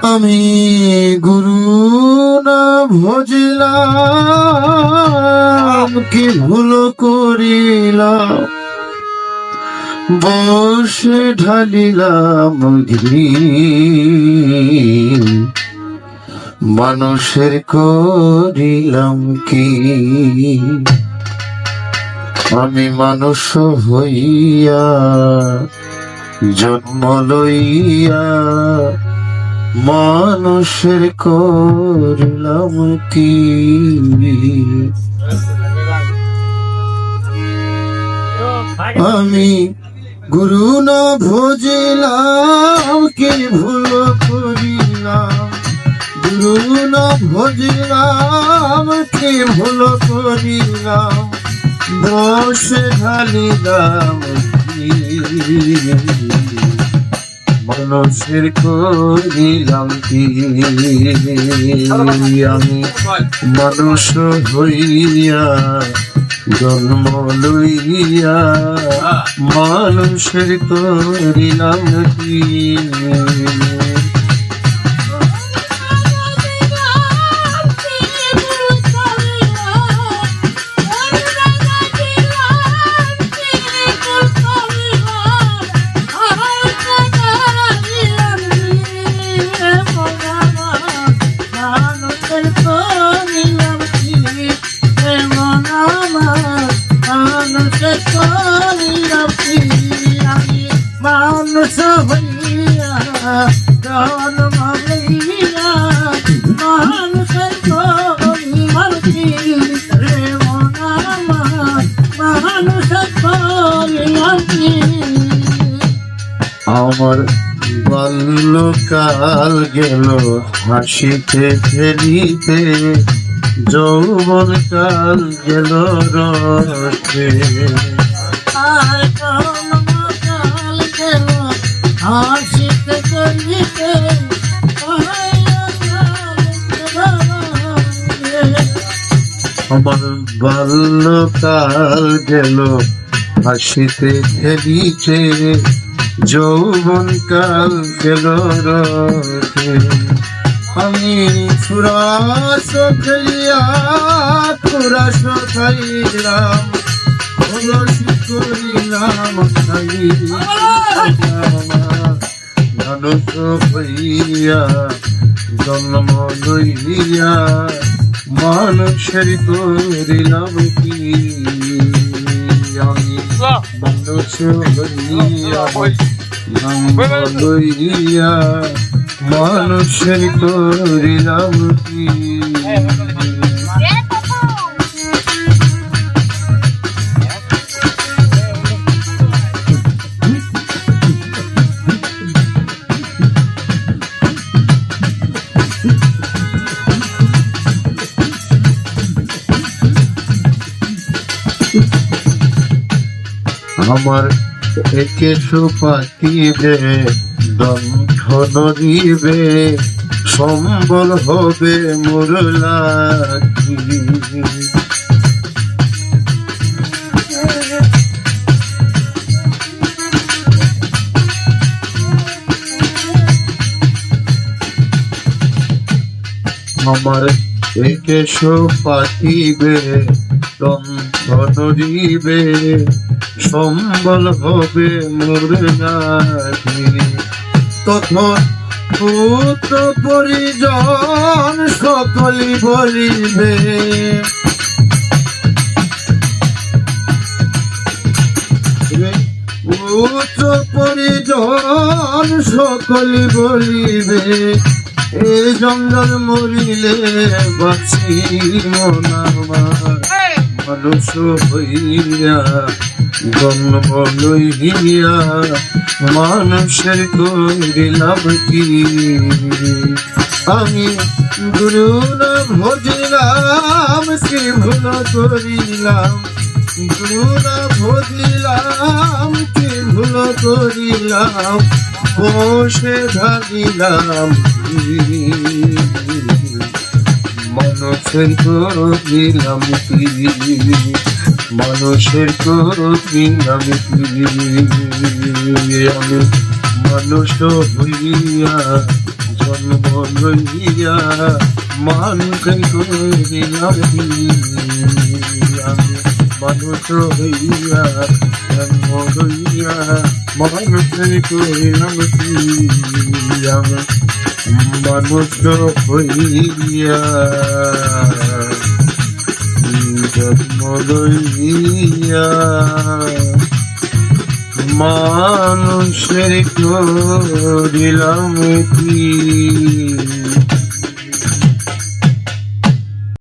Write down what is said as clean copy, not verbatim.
আমি গুরু না ভজিলাম, কি ভুল করিলাম, বসে ঢালিলাম ঘি, মানুষের করিলাম কি। আমি মানুষ হইয়া জন্ম লইয়া মানুষের করলাম কি। আমি গুরু না ভজিলাম, কি ভুল করিলাম, গুরু না ভজিলাম, কি ভুল করিলাম, বসে ঢালিলাম ঘি, মানুষের করিলাম কি। আমি মানুষ হইয়া জন্ম লইয়া মানুষের করিলাম কি। মানুষ হইয়া জন্ম লইয়া মানুষের করিলাম কি রে মন আমার, মানুষের করিলাম কি। আমার বাল্যকাল গেল হাসিতে খেলিতে, যৌবন কাল গেল রসে, হাসিতে খেলিতে আমার বাল্যকাল গেল হাসিতে খেলিতে, যৌবন কাল গেল রসে। আমি ফুরাস খেলিয়া ফুরাস খাইলাম, করিলাম মানুষ হইয়া জন্ম লইয়া মানুষের করিলাম কি। আমি মানুষ হইয়া জন্ম লইয়া মানুষের করিলাম কি। আমার একে সুপাতিবে দণ্ড নদীবে, সম্বল হবে মুরলা আমার একে সুপাতিবে দণ্ড নদীবে, সম্বল হবে মুরলা তখন পুত্র পরিজন সকলি বলিবে, পুত্র পরিজন সকলি বলিবে, এ জঙ্গল মরিলে বাঁচি মন আমার, মানুষ হইয়া জন্ম লইয়া মানুষের করিলাম কি। আমি গুরু না ভজিলাম, কি ভুল করিলাম, গুরু না ভজিলাম, কি ভুল করিলাম, বসে ঢালিলাম মানুষের করিলাম কি। মানুষের করিলাম কি। আমি মানুষ হইয়া জন্ম লইয়া মানুষের করিলাম কি আমি মানুষ হইয়া জন্ম লইয়া মানুষের করিলাম কি আমি মানুষ হইয়া জন্ম লইয়া মানুষের করিলাম কি